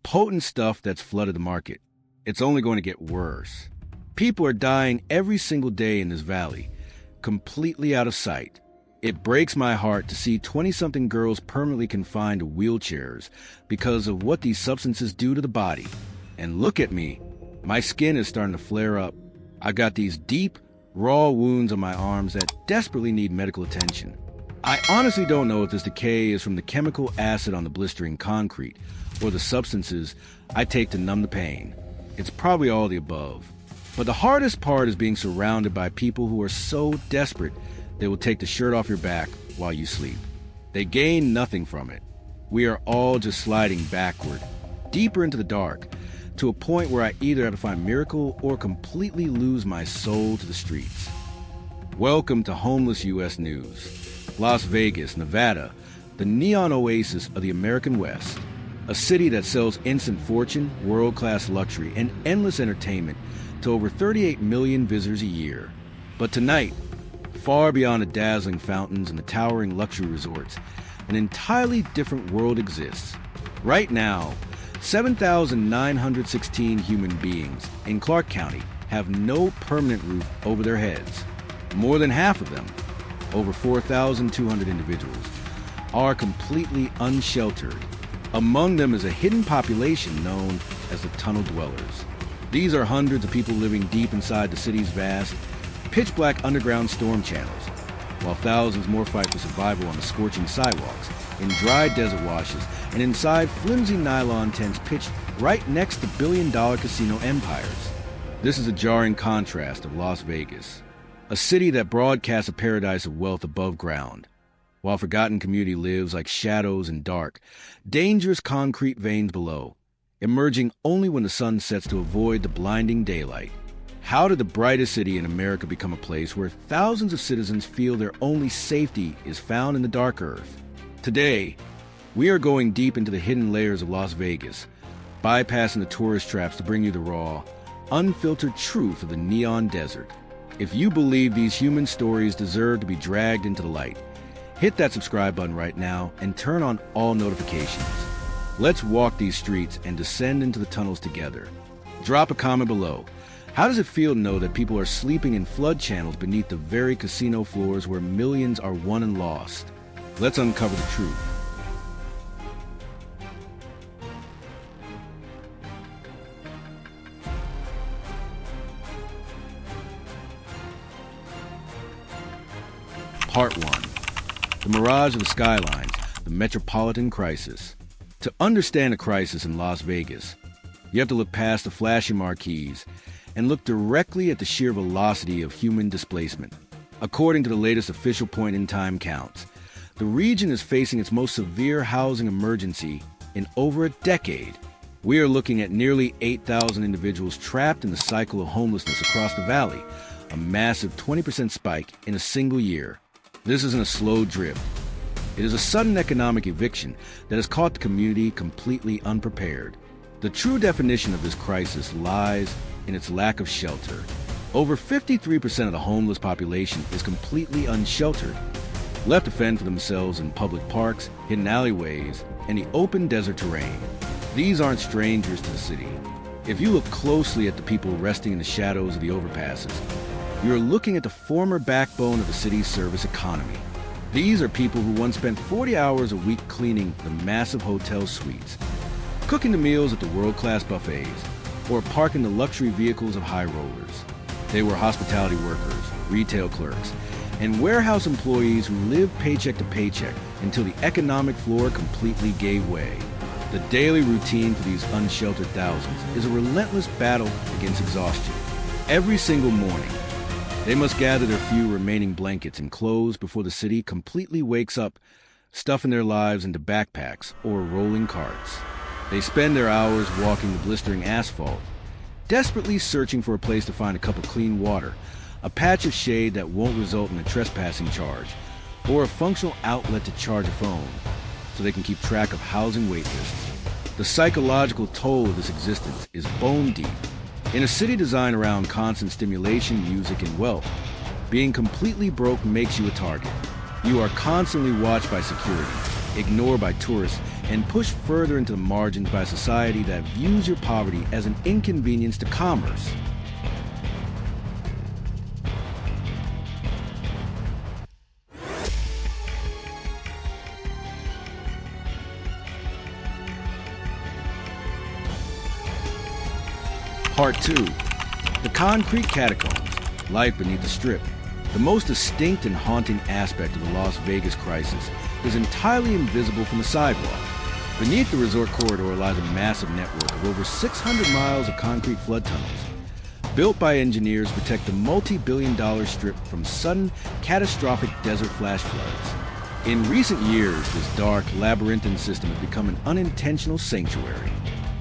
potent stuff that's flooded the market. It's only going to get worse. People are dying every single day in this valley, completely out of sight. It breaks my heart to see 20-something girls permanently confined to wheelchairs because of what these substances do to the body. And look at me. My skin is starting to flare up. I've got these deep, raw wounds on my arms that desperately need medical attention. I honestly don't know if this decay is from the chemical acid on the blistering concrete or the substances I take to numb the pain. It's probably all the above. But the hardest part is being surrounded by people who are so desperate they will take the shirt off your back while you sleep. They gain nothing from it. We are all just sliding backward, deeper into the dark, to a point where I either have to find a miracle or completely lose my soul to the streets. Welcome to Homeless U.S. News. Las Vegas, Nevada, the neon oasis of the American West. A city that sells instant fortune, world-class luxury, and endless entertainment to over 38 million visitors a year. But tonight, far beyond the dazzling fountains and the towering luxury resorts, an entirely different world exists. Right now, 7,916 human beings in Clark County have no permanent roof over their heads. More than half of them, over 4,200 individuals, are completely unsheltered. Among them is a hidden population known as the tunnel dwellers. These are hundreds of people living deep inside the city's vast, pitch-black underground storm channels, while thousands more fight for survival on the scorching sidewalks, in dry desert washes, and inside flimsy nylon tents pitched right next to billion-dollar casino empires. This is a jarring contrast of Las Vegas, a city that broadcasts a paradise of wealth above ground, while forgotten community lives like shadows in dark, dangerous concrete veins below, emerging only when the sun sets to avoid the blinding daylight. How did the brightest city in America become a place where thousands of citizens feel their only safety is found in the dark earth? Today, we are going deep into the hidden layers of Las Vegas, bypassing the tourist traps to bring you the raw, unfiltered truth of the neon desert. If you believe these human stories deserve to be dragged into the light, hit that subscribe button right now and turn on all notifications. Let's walk these streets and descend into the tunnels together. Drop a comment below. How does it feel to know that people are sleeping in flood channels beneath the very casino floors where millions are won and lost? Let's uncover the truth. Part 1. The mirage of the skylines, the metropolitan crisis. To understand a crisis in Las Vegas, you have to look past the flashy marquees and look directly at the sheer velocity of human displacement. According to the latest official point-in-time counts, the region is facing its most severe housing emergency in over a decade. We are looking at nearly 8,000 individuals trapped in the cycle of homelessness across the valley, a massive 20% spike in a single year. This isn't a slow drip. It is a sudden economic eviction that has caught the community completely unprepared. The true definition of this crisis lies in its lack of shelter. Over 53% of the homeless population is completely unsheltered, left to fend for themselves in public parks, hidden alleyways, and the open desert terrain. These aren't strangers to the city. If you look closely at the people resting in the shadows of the overpasses, you are looking at the former backbone of the city's service economy. These are people who once spent 40 hours a week cleaning the massive hotel suites, cooking the meals at the world-class buffets, or parking the luxury vehicles of high rollers. They were hospitality workers, retail clerks, and warehouse employees who lived paycheck to paycheck until the economic floor completely gave way. The daily routine for these unsheltered thousands is a relentless battle against exhaustion. Every single morning, they must gather their few remaining blankets and clothes before the city completely wakes up, stuffing their lives into backpacks or rolling carts. They spend their hours walking the blistering asphalt, desperately searching for a place to find a cup of clean water, a patch of shade that won't result in a trespassing charge, or a functional outlet to charge a phone, so they can keep track of housing wait lists. The psychological toll of this existence is bone deep. In a city designed around constant stimulation, music, and wealth, being completely broke makes you a target. You are constantly watched by security, ignored by tourists, and pushed further into the margins by a society that views your poverty as an inconvenience to commerce. Part 2. The concrete catacombs, life beneath the Strip. The most distinct and haunting aspect of the Las Vegas crisis is entirely invisible from the sidewalk. Beneath the resort corridor lies a massive network of over 600 miles of concrete flood tunnels, built by engineers to protect the multi-billion-dollar Strip from sudden, catastrophic desert flash floods. In recent years, this dark, labyrinthine system has become an unintentional sanctuary.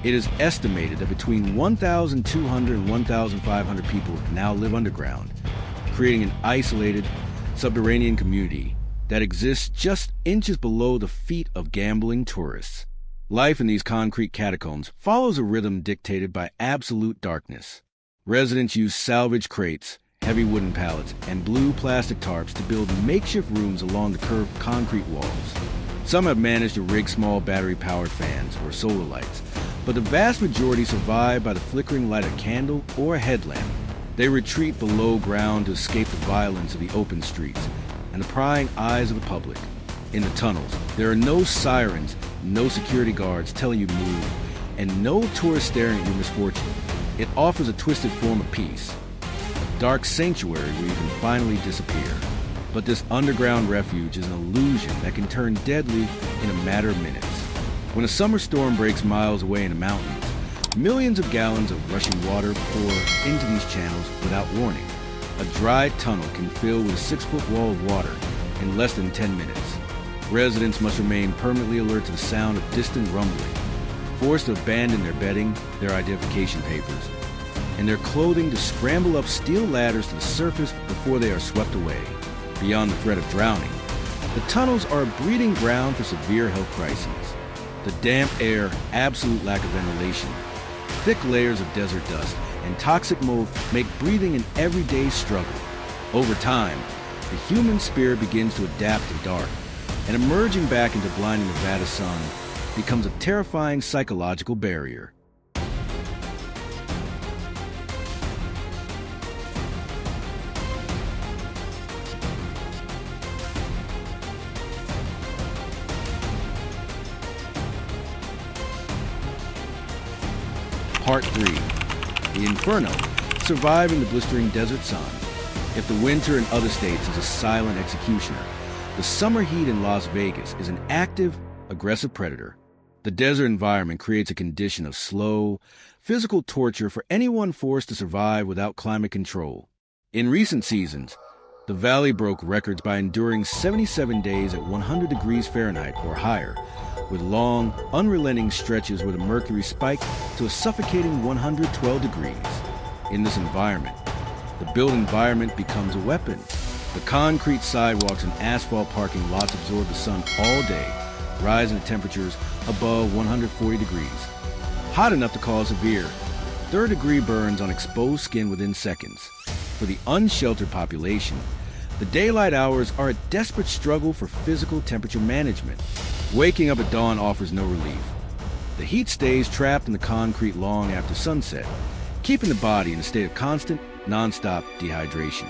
It is estimated that between 1,200 and 1,500 people now live underground, creating an isolated, subterranean community that exists just inches below the feet of gambling tourists. Life in these concrete catacombs follows a rhythm dictated by absolute darkness. Residents use salvage crates, heavy wooden pallets, and blue plastic tarps to build makeshift rooms along the curved concrete walls. Some have managed to rig small battery-powered fans or solar lights, but the vast majority survive by the flickering light of a candle or a headlamp. They retreat below ground to escape the violence of the open streets and the prying eyes of the public. In the tunnels, there are no sirens, no security guards telling you to move, and no tourists staring at your misfortune. It offers a twisted form of peace, a dark sanctuary where you can finally disappear. But this underground refuge is an illusion that can turn deadly in a matter of minutes. When a summer storm breaks miles away in the mountains, millions of gallons of rushing water pour into these channels without warning. A dry tunnel can fill with a 6-foot wall of water in less than 10 minutes. Residents must remain permanently alert to the sound of distant rumbling, forced to abandon their bedding, their identification papers, and their clothing to scramble up steel ladders to the surface before they are swept away. Beyond the threat of drowning, the tunnels are a breeding ground for severe health crises. The damp air, absolute lack of ventilation, thick layers of desert dust, and toxic mold make breathing an everyday struggle. Over time, the human spirit begins to adapt to dark, and emerging back into blinding Nevada sun becomes a terrifying psychological barrier. Part 3. The Inferno, surviving the blistering desert sun. If the winter in other states is a silent executioner, the summer heat in Las Vegas is an active, aggressive predator. The desert environment creates a condition of slow, physical torture for anyone forced to survive without climate control. In recent seasons, the valley broke records by enduring 77 days at 100 degrees Fahrenheit or higher, with long, unrelenting stretches where the mercury spiked to a suffocating 112 degrees. In this environment, the built environment becomes a weapon. The concrete sidewalks and asphalt parking lots absorb the sun all day, rising to temperatures above 140 degrees, hot enough to cause severe third-degree burns on exposed skin within seconds. For the unsheltered population, the daylight hours are a desperate struggle for physical temperature management. Waking up at dawn offers no relief. The heat stays trapped in the concrete long after sunset, keeping the body in a state of constant, non-stop dehydration.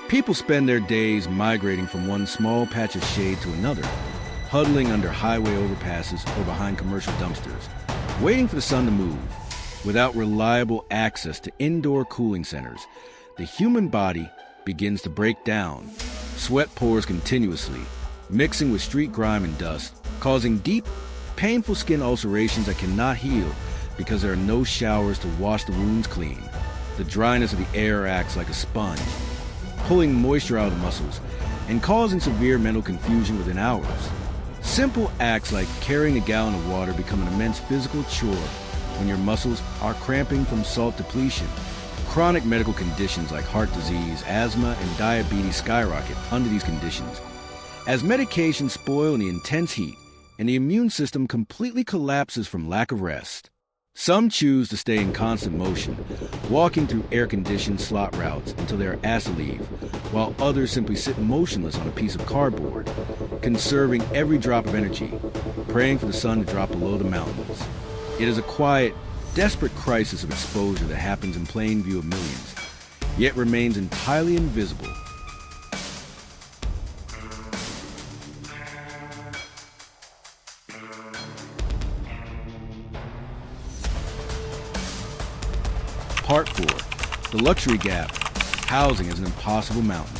People spend their days migrating from one small patch of shade to another, huddling under highway overpasses or behind commercial dumpsters, waiting for the sun to move. Without reliable access to indoor cooling centers, the human body begins to break down. Sweat pours continuously, mixing with street grime and dust, causing deep, painful skin ulcerations that cannot heal because there are no showers to wash the wounds clean. The dryness of the air acts like a sponge, pulling moisture out of the muscles and causing severe mental confusion within hours. Simple acts like carrying a gallon of water become an immense physical chore when your muscles are cramping from salt depletion. Chronic medical conditions like heart disease, asthma, and diabetes skyrocket under these conditions, as medications spoil in the intense heat and the immune system completely collapses from lack of rest. Some choose to stay in constant motion, walking through air-conditioned slot routes until they are asked to leave, while others simply sit motionless on a piece of cardboard, conserving every drop of energy, praying for the sun to drop below the mountains. It is a quiet, desperate crisis of exposure that happens in plain view of millions, yet remains entirely invisible. Part 4. The luxury gap. Housing is an impossible mountain.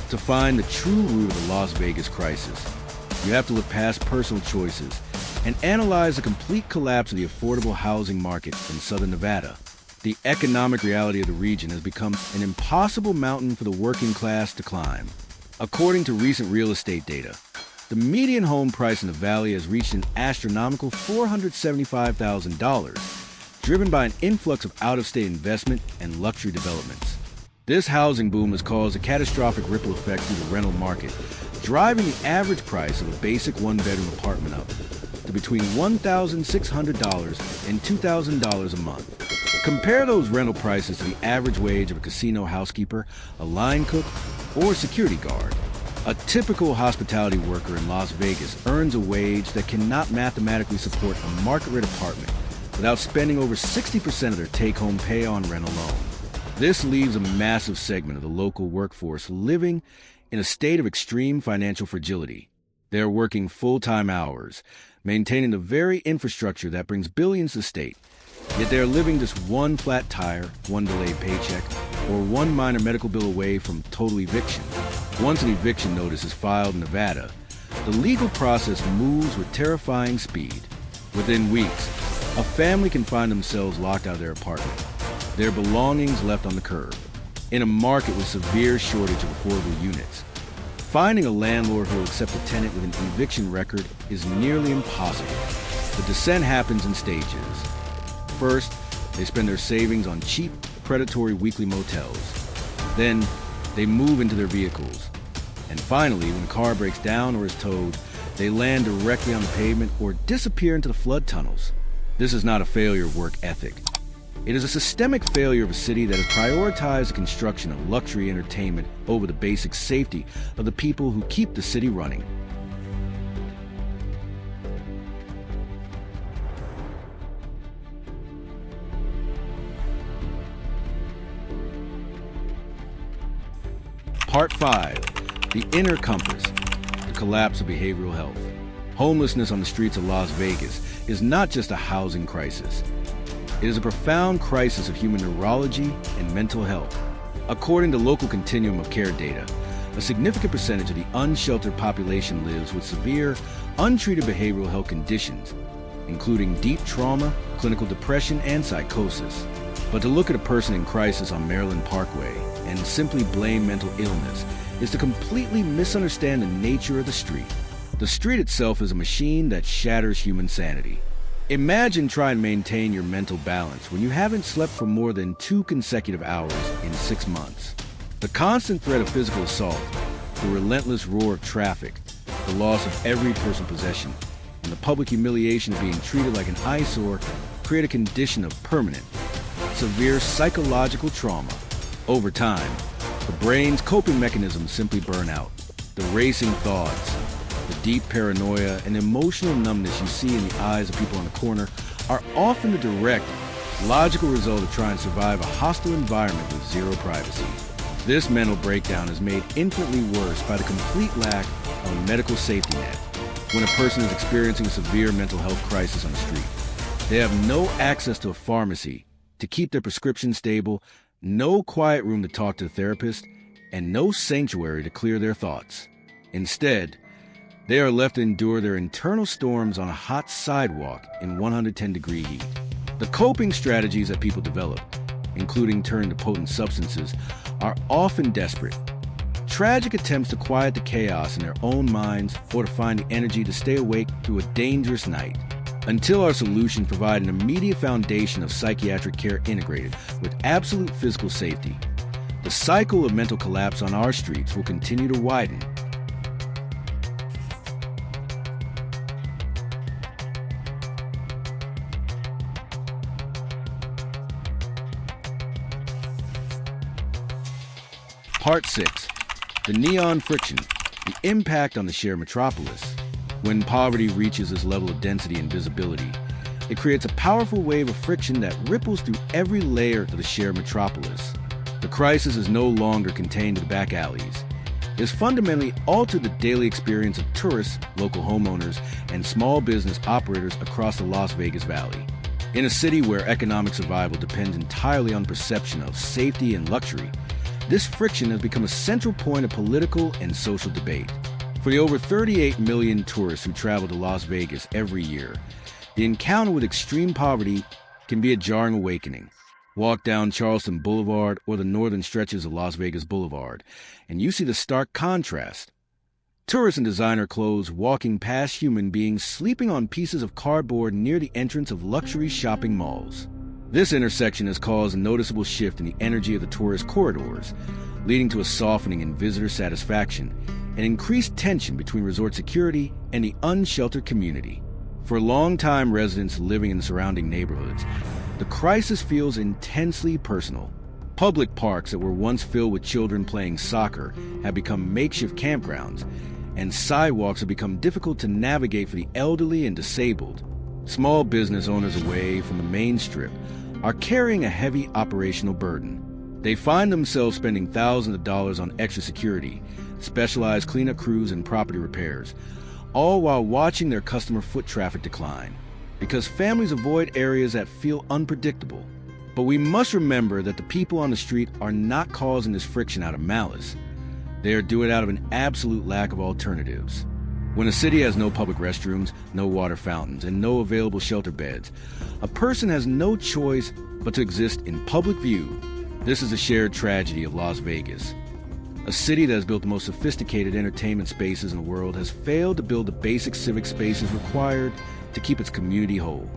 To find the true root of the Las Vegas crisis, you have to look past personal choices and analyze the complete collapse of the affordable housing market in southern Nevada. The economic reality of the region has become an impossible mountain for the working class to climb. According to recent real estate data, the median home price in the valley has reached an astronomical $475,000, driven by an influx of out-of-state investment and luxury developments. This housing boom has caused a catastrophic ripple effect through the rental market, driving the average price of a basic one-bedroom apartment up to between $1,600 and $2,000 a month. Compare those rental prices to the average wage of a casino housekeeper, a line cook, or a security guard. A typical hospitality worker in Las Vegas earns a wage that cannot mathematically support a market-rate apartment without spending over 60% of their take-home pay on rent alone. This leaves a massive segment of the local workforce living in a state of extreme financial fragility. They are working full-time hours, maintaining the very infrastructure that brings billions to the state, yet they are living just one flat tire, one delayed paycheck, or one minor medical bill away from total eviction. Once an eviction notice is filed in Nevada, the legal process moves with terrifying speed. Within weeks, a family can find themselves locked out of their apartment, their belongings left on the curb, in a market with severe shortage of affordable units. Finding a landlord who will accept a tenant with an eviction record is nearly impossible. The descent happens in stages. First, they spend their savings on cheap, predatory weekly motels. Then, they move into their vehicles. And finally, when a car breaks down or is towed, they land directly on the pavement or disappear into the flood tunnels. This is not a failure of work ethic. It is a systemic failure of a city that has prioritized the construction of luxury entertainment over the basic safety of the people who keep the city running. Part 5. The Inner Compass. The collapse of behavioral health. Homelessness on the streets of Las Vegas is not just a housing crisis. It is a profound crisis of human neurology and mental health. According to local continuum of care data, a significant percentage of the unsheltered population lives with severe, untreated behavioral health conditions, including deep trauma, clinical depression, and psychosis. But to look at a person in crisis on Maryland Parkway and simply blame mental illness is to completely misunderstand the nature of the street. The street itself is a machine that shatters human sanity. Imagine trying to maintain your mental balance when you haven't slept for more than 2 consecutive hours in 6 months. The constant threat of physical assault, the relentless roar of traffic, the loss of every personal possession, and the public humiliation of being treated like an eyesore create a condition of permanent, severe psychological trauma. Over time, the brain's coping mechanisms simply burn out. The racing thoughts, the deep paranoia, and emotional numbness you see in the eyes of people on the corner are often the direct, logical result of trying to survive a hostile environment with zero privacy. This mental breakdown is made infinitely worse by the complete lack of a medical safety net. When a person is experiencing a severe mental health crisis on the street, they have no access to a pharmacy to keep their prescription stable, no quiet room to talk to a therapist, and no sanctuary to clear their thoughts. Instead, they are left to endure their internal storms on a hot sidewalk in 110-degree heat. The coping strategies that people develop, including turning to potent substances, are often desperate. Tragic attempts to quiet the chaos in their own minds or to find the energy to stay awake through a dangerous night. Until our solutions provide an immediate foundation of psychiatric care integrated with absolute physical safety, the cycle of mental collapse on our streets will continue to widen. Part 6. The neon friction, the impact on the shared metropolis. When poverty reaches this level of density and visibility, it creates a powerful wave of friction that ripples through every layer of the shared metropolis. The crisis is no longer contained to the back alleys. It has fundamentally altered the daily experience of tourists, local homeowners, and small business operators across the Las Vegas Valley. In a city where economic survival depends entirely on perception of safety and luxury, this friction has become a central point of political and social debate. For the over 38 million tourists who travel to Las Vegas every year, the encounter with extreme poverty can be a jarring awakening. Walk down Charleston Boulevard or the northern stretches of Las Vegas Boulevard, and you see the stark contrast. Tourists in designer clothes walking past human beings sleeping on pieces of cardboard near the entrance of luxury shopping malls. This intersection has caused a noticeable shift in the energy of the tourist corridors, leading to a softening in visitor satisfaction and increased tension between resort security and the unsheltered community. For longtime residents living in the surrounding neighborhoods, the crisis feels intensely personal. Public parks that were once filled with children playing soccer have become makeshift campgrounds, and sidewalks have become difficult to navigate for the elderly and disabled. Small business owners away from the main strip are carrying a heavy operational burden. They find themselves spending thousands of dollars on extra security, specialized cleanup crews, and property repairs, all while watching their customer foot traffic decline, because families avoid areas that feel unpredictable. But we must remember that the people on the street are not causing this friction out of malice. They are doing it out of an absolute lack of alternatives. When a city has no public restrooms, no water fountains, and no available shelter beds, a person has no choice but to exist in public view. This is a shared tragedy of Las Vegas. A city that has built the most sophisticated entertainment spaces in the world has failed to build the basic civic spaces required to keep its community whole.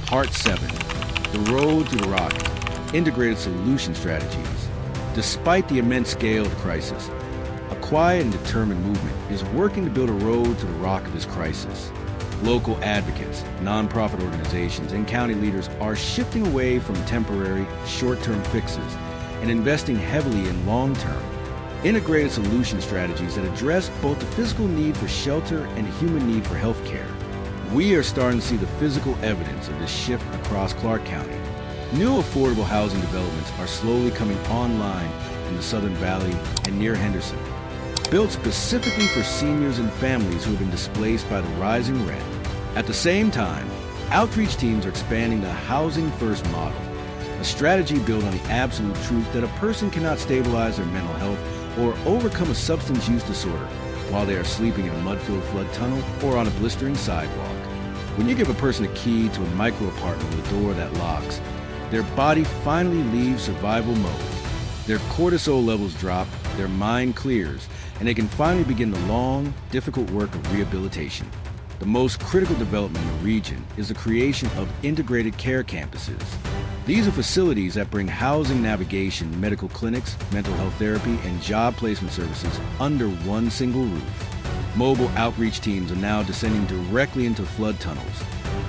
Part 7. The Road to the Rocket. Integrated Solution Strategies. Despite the immense scale of the crisis, a quiet and determined movement is working to build a road to the rock of this crisis. Local advocates, nonprofit organizations, and county leaders are shifting away from temporary, short-term fixes and investing heavily in long-term, integrated solution strategies that address both the physical need for shelter and the human need for health care. We are starting to see the physical evidence of this shift across Clark County. New affordable housing developments are slowly coming online in the Southern Valley and near Henderson, built specifically for seniors and families who have been displaced by the rising rent. At the same time, outreach teams are expanding the Housing First model, a strategy built on the absolute truth that a person cannot stabilize their mental health or overcome a substance use disorder while they are sleeping in a mud-filled flood tunnel or on a blistering sidewalk. When you give a person a key to a micro-apartment with a door that locks, their body finally leaves survival mode. Their cortisol levels drop, their mind clears, and they can finally begin the long, difficult work of rehabilitation. The most critical development in the region is the creation of integrated care campuses. These are facilities that bring housing navigation, medical clinics, mental health therapy, and job placement services under one single roof. Mobile outreach teams are now descending directly into flood tunnels,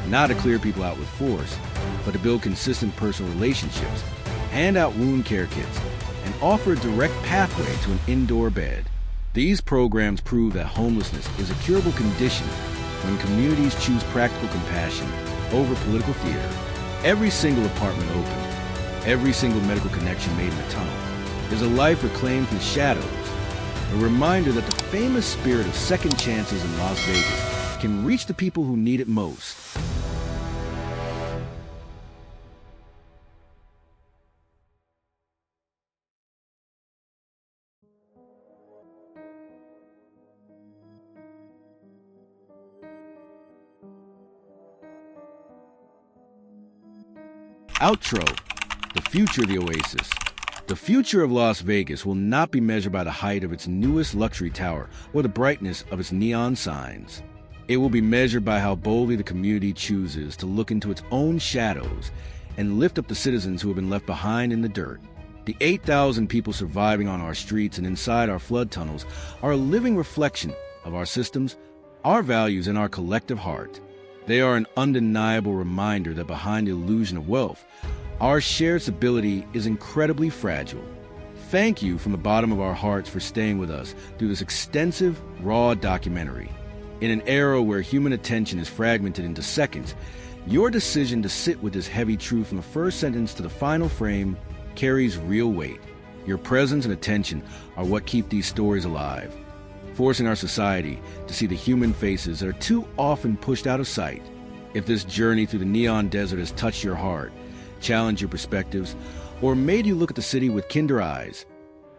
not to clear people out with force, but to build consistent personal relationships, hand out wound care kits, and offer a direct pathway to an indoor bed. These programs prove that homelessness is a curable condition when communities choose practical compassion over political theater. Every single apartment open, every single medical connection made in the tunnel, is a life reclaimed from the shadows, a reminder that the famous spirit of second chances in Las Vegas can reach the people who need it most. Outro. The future of the Oasis. The future of Las Vegas will not be measured by the height of its newest luxury tower or the brightness of its neon signs. It will be measured by how boldly the community chooses to look into its own shadows and lift up the citizens who have been left behind in the dirt. The 8,000 people surviving on our streets and inside our flood tunnels are a living reflection of our system's our values, and our collective heart. They are an undeniable reminder that behind the illusion of wealth, our shared stability is incredibly fragile. Thank you from the bottom of our hearts for staying with us through this extensive, raw documentary. In an era where human attention is fragmented into seconds, your decision to sit with this heavy truth from the first sentence to the final frame carries real weight. Your presence and attention are what keep these stories alive, forcing our society to see the human faces that are too often pushed out of sight. If this journey through the neon desert has touched your heart, challenged your perspectives, or made you look at the city with kinder eyes,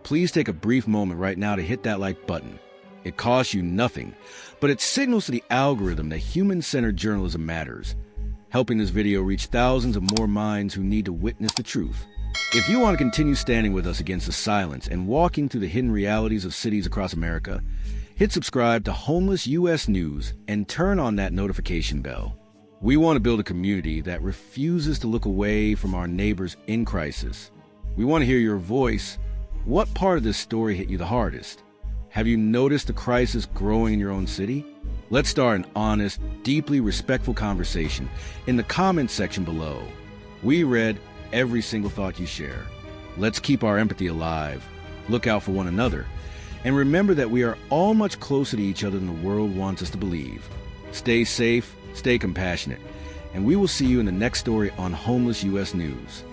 please take a brief moment right now to hit that like button. It costs you nothing, but it signals to the algorithm that human-centered journalism matters, helping this video reach thousands of more minds who need to witness the truth. If you want to continue standing with us against the silence and walking through the hidden realities of cities across America, hit subscribe to Homeless US News and turn on that notification bell. We want to build a community that refuses to look away from our neighbors in crisis. We want to hear your voice. What part of this story hit you the hardest? Have you noticed the crisis growing in your own city? Let's start an honest, deeply respectful conversation in the comments section below. We read every single thought you share. Let's keep our empathy alive, look out for one another, and remember that we are all much closer to each other than the world wants us to believe. Stay safe, stay compassionate, and we will see you in the next story on Homeless US News.